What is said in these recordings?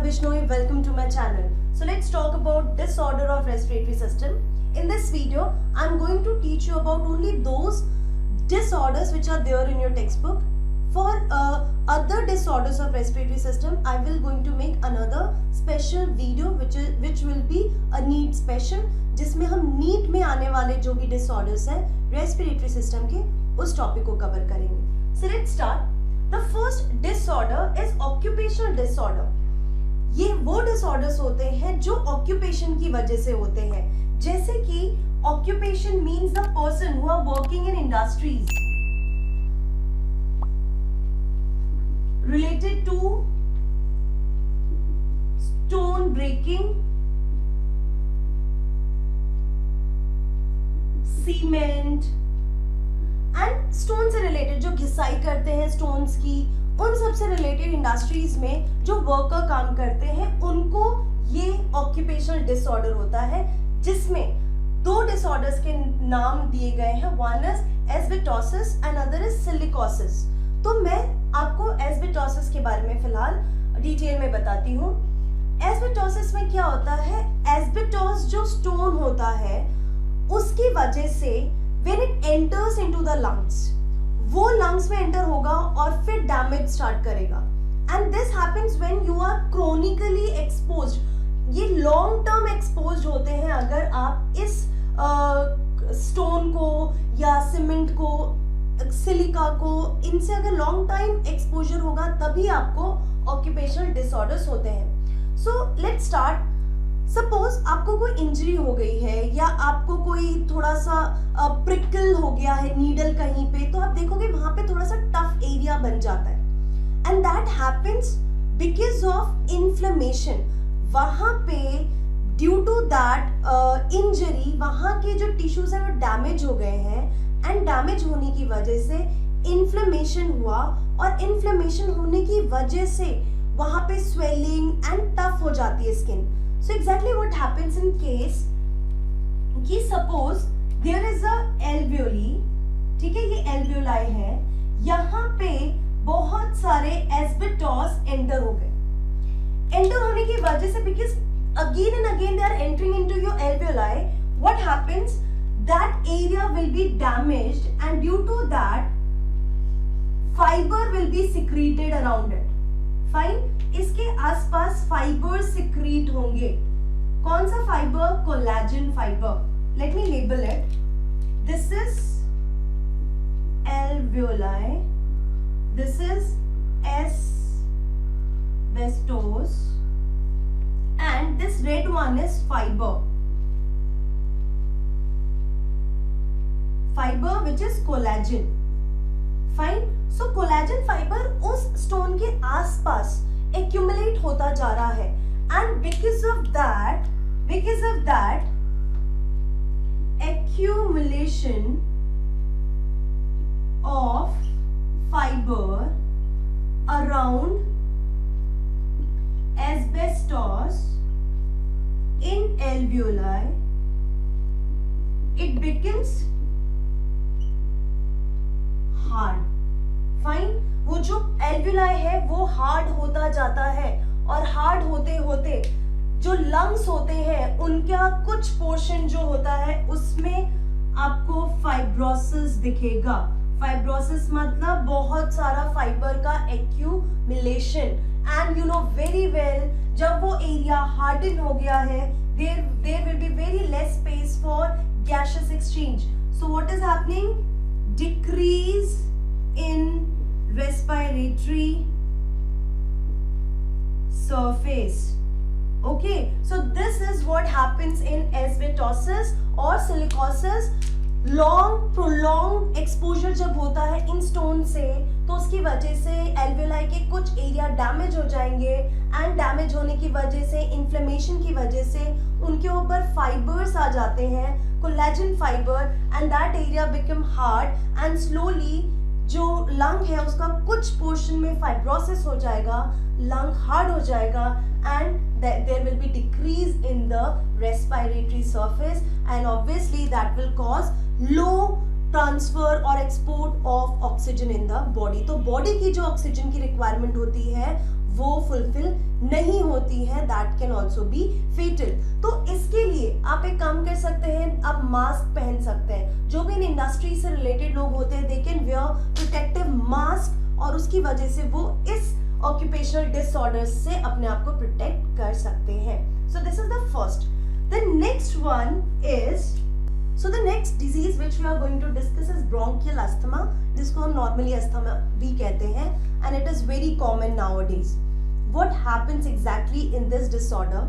Bishnoi, welcome to my channel. So let's talk about disorder of respiratory system. In this video, I'm going to teach you about only those disorders which are there in your textbook. For other disorders of respiratory system, I will going to make another special video which will be a NEET special, जिसमें हम NEET में आने वाले जो भी disorders हैं respiratory system के उस topic को cover करेंगे. So let's start. The first disorder is occupational disorder. ये वो disorders होते हैं जो occupation की वजह से होते हैं. जैसे कि occupation means the person who are working in industries related to stone breaking, cement and stone से रिलेटेड जो घिसाई करते हैं स्टोन्स की, उन सब से रिलेटेड इंडस्ट्रीज में जो वर्कर काम करते हैं उनको ये ऑक्यूपेशनल डिसऑर्डर होता है, जिसमें दो डिसऑर्डर्स के नाम दिए गए हैं. One is asbestosis and other is silicosis. तो मैं आपको एस्बेस्टोसिस के बारे में फिलहाल डिटेल में बताती हूँ. एस्बेस्टोसिस में क्या होता है, एस्बेस्टोस जो स्टोन होता है उसकी वजह से when it enters into the lungs, वो lungs में enter होगा और फिर damage start करेगा. And this happens when you are chronically exposed. ये long term exposed होते हैं अगर आप इस stone को या cement को, सिलिका को, इनसे अगर long time exposure होगा तभी आपको occupational disorders होते हैं. So let's start. सपोज आपको कोई इंजरी हो गई है या आपको कोई थोड़ा सा प्रिकल हो गया है नीडल कहीं पे, तो आप देखोगे वहां पे थोड़ा सा टफ एरिया बन जाता है. And that happens because of inflammation. वहां पे ड्यू टू दैट इंजरी वहां के जो टिश्यूज है वो डैमेज हो गए हैं, एंड डैमेज होने की वजह से इन्फ्लेमेशन हुआ, और इन्फ्लेमेशन होने की वजह से वहां पे स्वेलिंग एंड टफ हो जाती है skin. So exactly what happens in case कि suppose there is a alveoli, ठीक है, ये alveoli है, यहाँ पे बहुत सारे asbestos enter हो गए. Enter होने की वजह से because again and again they are entering into your alveoli, what happens, that area will be damaged and due to that fiber will be secreted around it. Fine. इसके आसपास fibre secrete होंगे. कौन सा fibre? Collagen fibre. Let me label it. This is alveoli, this is asbestos, and this red one is fiber. Fiber which is collagen. Fine. So collagen fiber उस stone के आसपास accumulate होता जा रहा है, and because of that accumulation of fiber around asbestos in alveoli, it becomes hard. Fine. वो जो alveoli है वो हार्ड होता जाता है, और हार्ड होते होते जो लंग्स होते हैं उनका कुछ पोर्शन जो होता है उसमें आपको फाइब्रोसिस दिखेगा. फाइब्रोसिस मतलब बहुत सारा फाइबर का accumulation. And you know very well, जब वो एरिया हार्डन हो गया है, there will be very less space for gaseous exchange. So what is happening? Decrease in respiratory surface. Okay, so this is what happens in asbestosis or silicosis. Long prolonged exposure जब होता है in stone से, तो उसकी वजह से alveoli के कुछ एरिया डैमेज हो जाएंगे, एंड डैमेज होने की वजह से, इन्फ्लेमेशन की वजह से उनके ऊपर फाइबर्स आ जाते हैं, collagen fibre, and that area become hard, and slowly जो लंग है उसका कुछ पोर्शन में फाइब्रोसिस हो जाएगा, लंग हार्ड हो जाएगा, and there will be decrease in the respiratory surface, and obviously that will cause low transfer और export of oxygen in the body. तो बॉडी की जो ऑक्सीजन की रिक्वायरमेंट होती है वो फुलफिल नहीं होती है, that can also be fatal. तो इसके लिए आप एक काम कर सकते हैं, आप मास्क पहन सकते हैं। जो भी इन इंडस्ट्री से रिलेटेड लोग होते हैं they can wear protective mask, और उसकी वजह से वो इस ऑक्यूपेशनल डिसऑर्डर्स से अपने आप को प्रोटेक्ट कर सकते हैं। So this is the first. The next one is, so the next disease which we are going to discuss is bronchial asthma, जिसको हम normally asthma भी कहते हैं, and it is very common nowadays. What happens exactly in this disorder?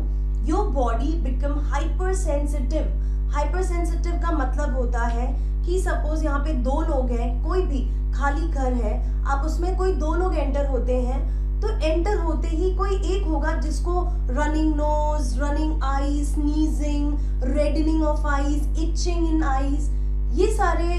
Your body become hypersensitive. Hypersensitive का मतलब होता है कि सपोज यहाँ पे दो लोग हैं, कोई भी खाली घर है, आप उसमें कोई दो लोग एंटर होते हैं, तो एंटर होते ही कोई एक होगा जिसको running nose, running eyes, sneezing, reddening of eyes, itching in eyes, ये सारे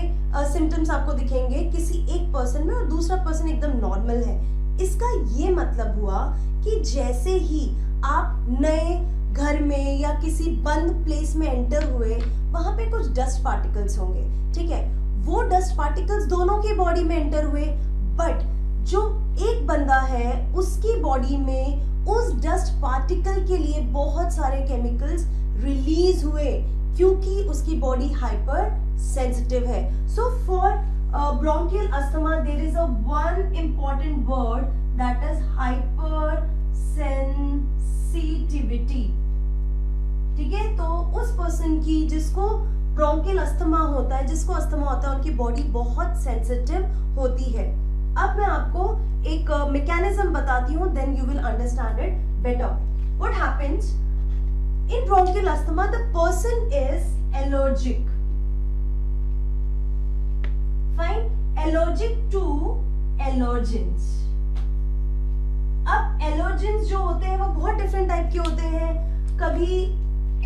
सिम्टम्स आपको दिखेंगे किसी एक पर्सन में, और दूसरा पर्सन एकदम नॉर्मल है। इसका ये मतलब हुआ कि जैसे ही आप नए घर में या किसी बंद प्लेस में एंटर हुए, वहां पे कुछ डस्ट पार्टिकल्स होंगे, ठीक है, वो डस्ट पार्टिकल्स दोनों की बॉडी में एंटर हुए, बट जो एक बंदा है उसकी बॉडी में उस डस्ट पार्टिकल के लिए बहुत सारे केमिकल्स रिलीज हुए, क्योंकि उसकी बॉडी हाइपर सेंसिटिव है। So for bronchial asthma there is a one important word that is hypersensitivity, ठीक है। तो उस पर्सन की जिसको ब्रोंकियल अस्थमा होता है, जिसको अस्थमा होता है, उनकी बॉडी बहुत सेंसिटिव होती है। अब मैं आपको एक मैकेनिज्म बताती हूँ, then you will understand it better. What happens in bronchial asthma? The person is allergic, fine, allergic to allergens. अब एलर्जेंस जो होते हैं वो बहुत डिफरेंट टाइप के होते हैं। कभी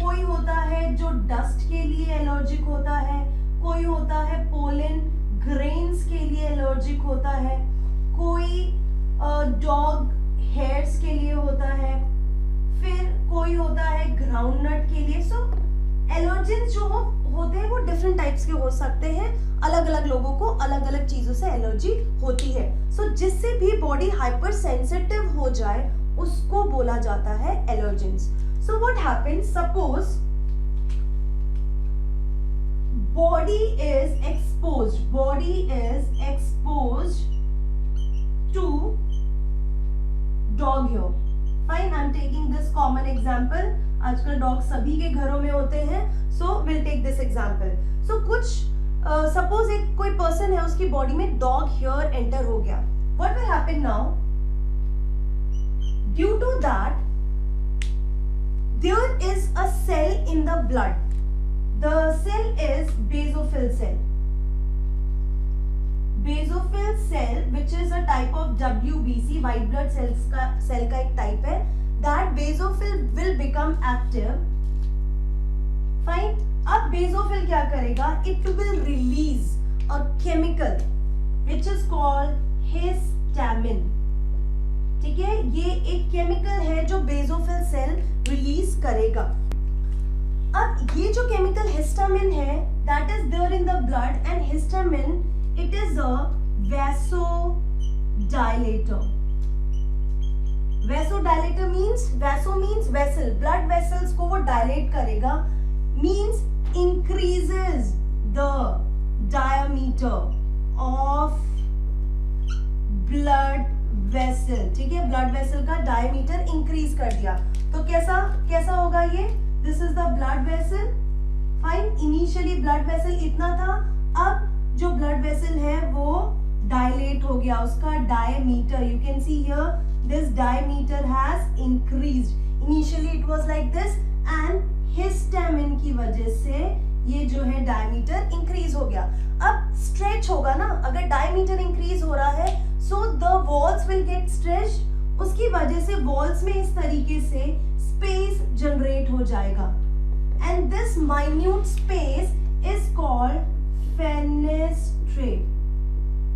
कोई होता है जो डस्ट के लिए एलर्जिक होता है, कोई होता है पोलन ग्रेन्स के लिए एलर्जिक होता है, कोई डॉग हेयर्स के लिए होता है, फिर कोई होता है ग्राउंडनट के लिए। सो एलर्जेंस जो होते हैं वो डिफरेंट टाइप्स के हो सकते हैं, अलग अलग लोगों को अलग अलग चीजों से एलर्जी होती है। सो जिससे भी बॉडी हाइपर सेंसिटिव हो जाए उसको बोला जाता है allergens. So what happens, suppose body is exposed to dog hair. Fine, I'm taking this common example. आजकल डॉग सभी के घरों में होते हैं, so we'll take this example. So कुछ suppose एक कोई पर्सन है, उसकी बॉडी में डॉग हेयर एंटर हो गया. What will happen now? Due to that, there is a cell in the blood. The cell is basophil cell. Basophil cell, which is a type of WBC, white blood cells का cell का एक type है. That basophil will become active. Fine. अब basophil क्या करेगा? It will release a chemical which is called histamine. ठीक है, ये एक केमिकल है जो बेसोफिल सेल रिलीज करेगा। अब ये जो केमिकल हिस्टामिन है, that is there in the blood, and histamine it is a vasodilator. Vasodilator means, vaso means vessel, blood vessels को वो डायलेट करेगा, means increases the diameter of blood vessel. ठीक है, ब्लड वेसल का diameter increase कर दिया, तो कैसा होगा ये? This is the blood vessel, fine. Initially blood vessel इतना था, अब जो ब्लड वेसल है वो डायलेट हो गया, उसका diameter, you can see here this diameter has increased. Initially it was like this, and histamine की वजह से ये जो है डायमीटर इंक्रीज हो गया। अब स्ट्रेच होगा ना, अगर डायमीटर इंक्रीज हो रहा है, so the walls will get stretched, उसकी वजह से वॉल्स में इस तरीके से स्पेस जनरेट हो जाएगा, and this minute space is called fenestrae.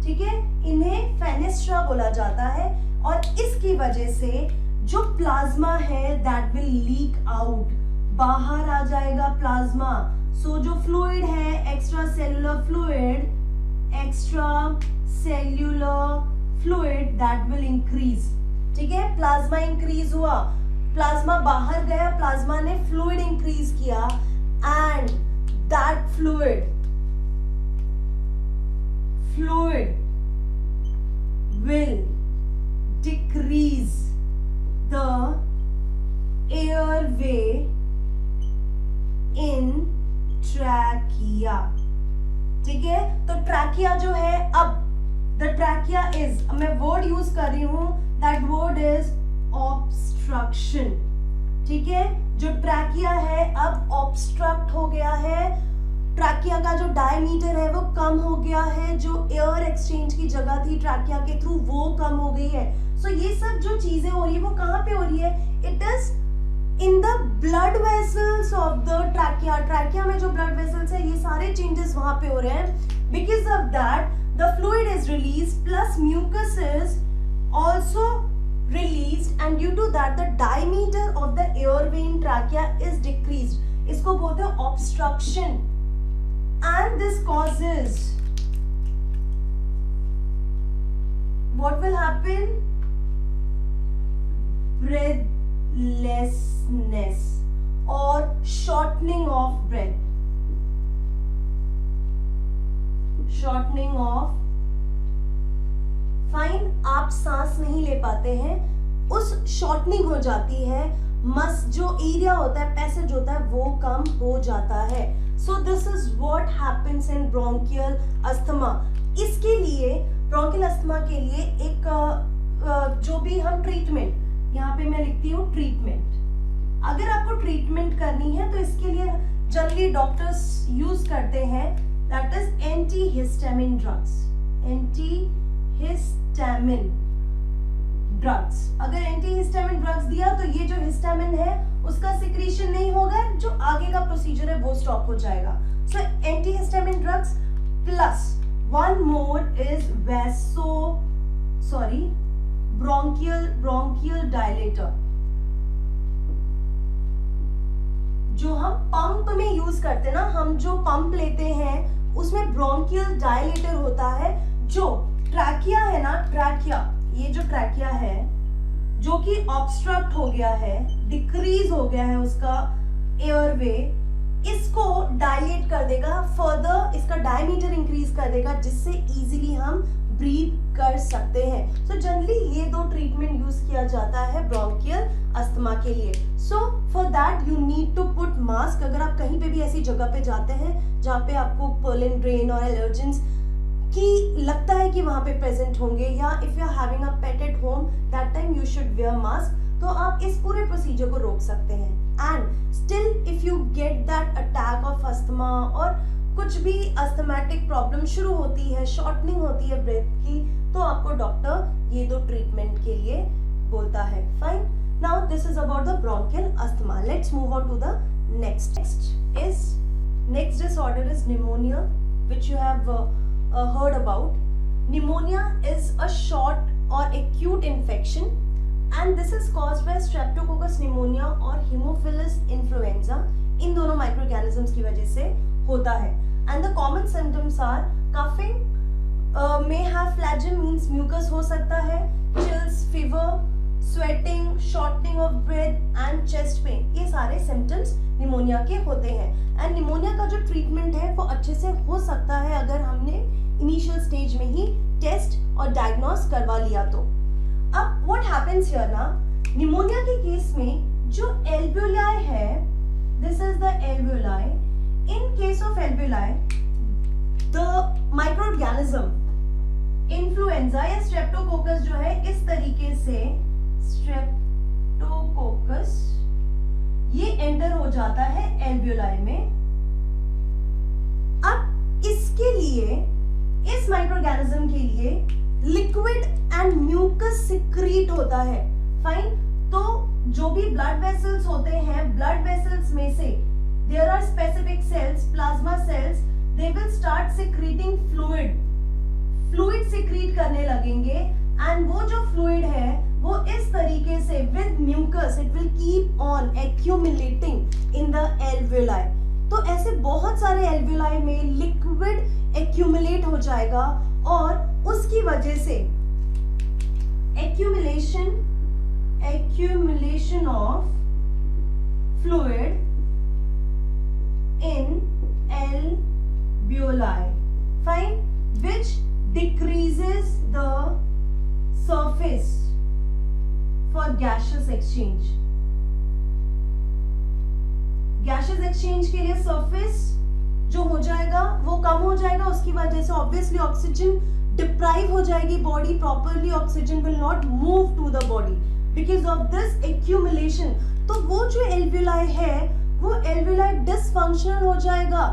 ठीक है, इन्हें फेनेस्ट्रा बोला जाता है, और इसकी वजह से जो प्लाज्मा है दैट विल लीक आउट, बाहर आ जाएगा प्लाज्मा। सो जो फ्लूइड है, extra cellular fluid, extra cellular fluid that will increase. ठीक है, प्लाज्मा इंक्रीज हुआ, प्लाज्मा बाहर गया, प्लाज्मा ने फ्लूइड इंक्रीज किया and that fluid will decrease the airway in trachea। ठीक है, तो ट्रैकिया जो है, अब the trachea is, मैं वर्ड यूज कर रही हूं, that word is obstruction। ठीक है, जो ट्रैकिया है अब ऑब्स्ट्रक्ट हो गया है, ट्रैकिया का जो डायमीटर है वो कम हो गया है, जो एयर एक्सचेंज की जगह थी ट्रैकिया के थ्रू वो कम हो गई है। सो ये सब जो चीजें हो रही है वो कहाँ पे हो रही है? It is in the blood vessels of the trachea. Trachea में जो ब्लड वेसल्स है ये सारे चेंजेस वहां पे हो रहे हैं। Because of that the fluid is release plus mucus is also released and due to that the diameter of the airway in trachea is decreased। इसको बोलते हैं obstruction and this causes what will happen? Breathlessness or shortening of breath, shortening of fine, आप सांस नहीं ले पाते हैं, उस शॉर्टनिंग हो जाती है, मस जो एरिया होता है, पैसेज होता है वो कम हो जाता है। So this is what happens in bronchial asthma. इसके लिए ब्रोंकियल अस्थमा के लिए एक जो भी हम ट्रीटमेंट, यहाँ पे मैं लिखती हूँ ट्रीटमेंट। अगर आपको ट्रीटमेंट करनी है तो इसके लिए जनरली डॉक्टर्स यूज करते हैं that is antihistamine drugs. Antihistamine drugs, अगर एंटीहिस्टामिन ड्रग्स दिया तो ये जो हिस्टामिन है उसका सिक्रीशन नहीं होगा, जो आगे का प्रोसीजर है वो स्टॉप हो जाएगा। So antihistamine drugs plus one more is bronchial dilator, जो हम पंप में यूज करते हैं ना, हम जो पंप लेते हैं उसमें ब्रोंकियल डायलेटर होता है। जो ट्रैकिया है ना, ट्रैकिया, ये जो ट्रैकिया है जो कि ऑब्स्ट्रक्ट हो गया है, डिक्रीज हो गया है उसका एयरवे, इसको डायलेट कर देगा, फर्दर इसका डायमीटर इंक्रीज कर देगा, जिससे इजीली हम ब्रीथ कर सकते हैं। सो जनरली ये दो ट्रीटमेंट यूज किया जाता है ब्रोंकियल अस्थमा के लिए। So for that you need to put mask. अगर आप कहीं पे भी ऐसी जगह पे जाते हैं जहाँ पे आपको पोलन ड्रेन और एलर्जेंस कि लगता है कि वहां पे प्रेजेंट होंगे, या if you are having a pet at home that time you should wear mask, तो आप इस पूरे प्रोसीजर को रोक सकते हैं। And still if you get that attack of asthma और कुछ भी अस्थमैटिक प्रॉब्लम शुरू होती है, शॉर्टनिंग होती है ब्रेथ की, तो आपको डॉक्टर ये दो ट्रीटमेंट के लिए बोलता है। Fine, now this is about the bronchial asthma. Let's move on to the next disorder is pneumonia, which you have heard about. Pneumonia is a short or acute infection and this is caused by Streptococcus pneumonia और Haemophilus influenza। इन दोनों microorganisms की वजह से होता है। And the common symptoms are coughing, may have phlegm means mucus हो सकता है, chills, fever, sweating, shortening of breath and chest pain। ये सारे symptoms निमोनिया के होते हैं। एंड निमोनिया का जो ट्रीटमेंट है वो अच्छे से हो सकता है अगर हमने इनिशियल स्टेज में ही टेस्ट और डायग्नोस करवा लिया तो। अब व्हाट हैपेंस हियर ना, निमोनिया के केस में जो एल्वियोलाई है, this is the alveoli. In case of alveoli the microorganism influenza या स्ट्रेप्टोकोकस जो है, इस तरीके से स्ट्रेप्टोकोकस ये एंटर हो जाता है एल्वियोलाई में। अब इसके लिए, इस माइक्रोऑर्गेनिज्म के लिए लिक्विड एंड म्यूकस सिक्रीट होता है। फाइन, तो जो भी ब्लड वेसल्स होते हैं, ब्लड वेसल्स में से there are specific cells, plasma cells, they will start secreting fluid secrete करने लगेंगे एंड वो जो फ्लूइड है वो इस तरीके से with mucus it will keep on accumulating in the alveoli. तो ऐसे बहुत सारे एल्वियोलाई में लिक्विड एक्यूमुलेट हो जाएगा और उसकी वजह से accumulation of fluid in alveoli, fine, which decreases the surface for gaseous exchange. gaseous exchange के लिए surface जो हो जाएगा वो कम हो जाएगा, उसकी वजह से ऑब्वियसली ऑक्सीजन डिप्राइव हो जाएगी, body properly oxygen will not move to the body because of this accumulation. तो वो जो एल्वियोलाई है वो एल्वियोलाई डिसफंक्शनल हो जाएगा,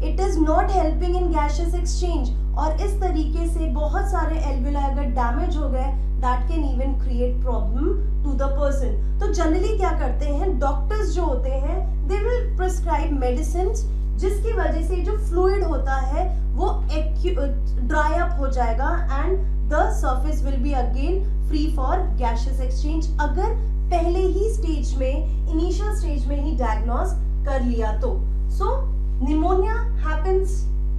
it is not helping in gaseous exchange. और इस तरीके से बहुत सारे एल्वियोलाई अगर डैमेज हो गए that can even create problem to the person. तो जनरली क्या करते हैं डॉक्टर्स जो होते हैं दे विल प्रिस्क्राइब मेडिसिन जिसकी वजह से जो फ्लूइड होता है वो ड्राई अप हो जाएगा and the surface will be again free for gaseous exchange, अगर पहले ही स्टेज में इनिशियल स्टेज में ही डायग्नोज कर लिया तो। So pneumonia happens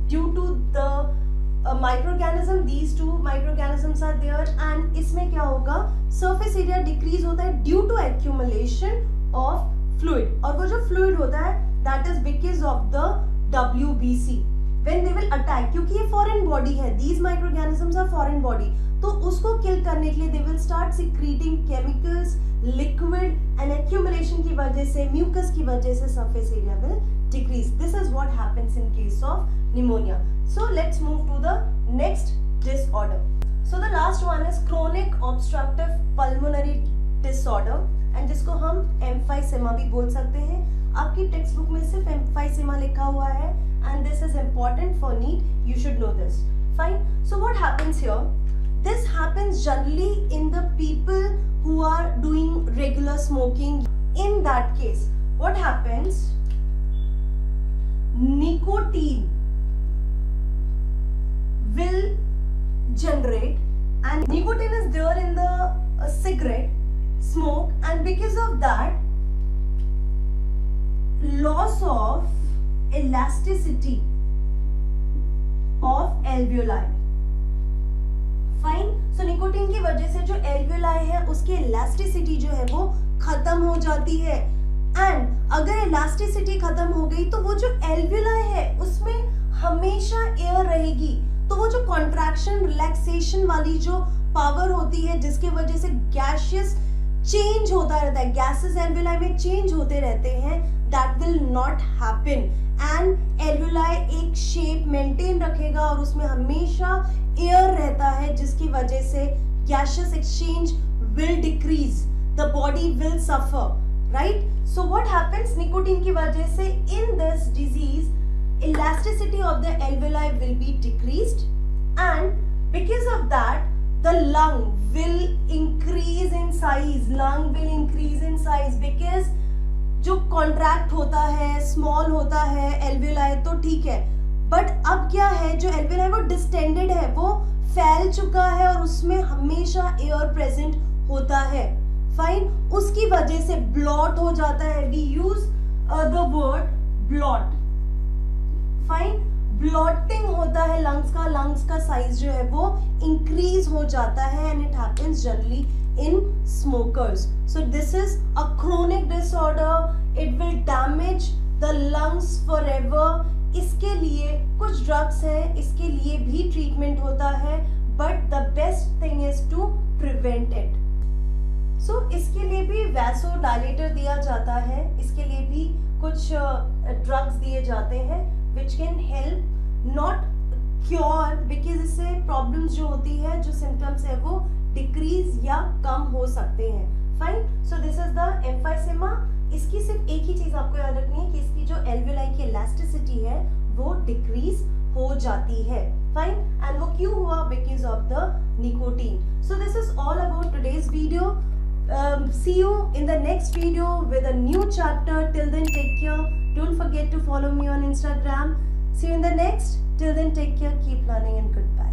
due to the microorganism, these two microorganisms are there and इसमें क्या होगा surface area decrease होता है due to accumulation of fluid, और वो जो fluid होता है that is because of the WBC when they will attack, क्योंकि ये foreign body है, these microorganisms are foreign body, तो उसको kill करने के लिए they will start secreting chemicals, liquid and accumulation की वजह से mucus की वजह से surface area will decrease. This is what happens in case of pneumonia. So let's move to the next disorder. So the last one is chronic obstructive pulmonary disorder and जिसको हम emphysema भी बोल सकते हैं। आपकी टेक्स्ट बुक में सिर्फ emphysema लिखा हुआ है and this is important for NEET, you should know this. Fine. So what happens here? This happens generally in the people who are doing regular smoking. In that case, what happens? Nicotine will generate and nicotine is there in the cigarette smoke and because of that loss of elasticity of alveoli. Fine. So nicotine की वजह से जो alveoli है उसकी elasticity जो है वो खत्म हो जाती है एंड अगर elasticity खत्म हो गई तो वो जो alveoli है उसमें हमेशा एयर रहेगी, तो वो जो कॉन्ट्रैक्शन रिलैक्सेशन वाली जो पावर होती है जिसके वजह से गैसियस चेंज होता रहता है, गैसेस एल्वियोलाई में चेंज होते रहते हैं, that will not happen and alveoli एक शेप मेंटेन रखेगा और उसमें हमेशा एयर रहता है जिसकी वजह से gaseous exchange will decrease, the body will suffer, right. So what happens nicotine की वजह से in this disease elasticity of the alveoli will be decreased and because of that the lung will increase in size because जो contract होता है small होता है alveoli तो ठीक है, but अब क्या है जो alveoli वो distended है, वो फैल चुका है और उसमें हमेशा air present होता है, fine। उसकी वजह से blot हो जाता है, we use the word blot, fine. Blotting होता है लंग्स का साइज जो है वो इंक्रीज हो जाता है and it happens generally in smokers. So this is a chronic disorder, it will damage the lungs forever. इसके लिए कुछ ड्रग्स हैं, इसके लिए भी ट्रीटमेंट होता है but the best thing is to prevent it. सो इसके लिए भी वैसोडायलेटर दिया जाता है, इसके लिए भी कुछ ड्रग्स दिए जाते हैं which can help not cure because इससे प्रॉब्लम्स जो होती है जो सिम्टम्स है वो डिक्रीज या कम हो सकते हैं, fine. So this is the emphysema. इसकी सिर्फ एक ही चीज आपको याद रखनी है कि इसकी जो एल्वियोलाई की इलास्टिसिटी है वो डिक्रीज हो जाती है, फाइन। एंड वो क्यों हुआ? Because of the nicotine. So this is all about today's video. See you in the next video with a new chapter. Till then, take care. Don't forget to follow me on Instagram. See you in the next. Till then, take care, keep learning, and goodbye.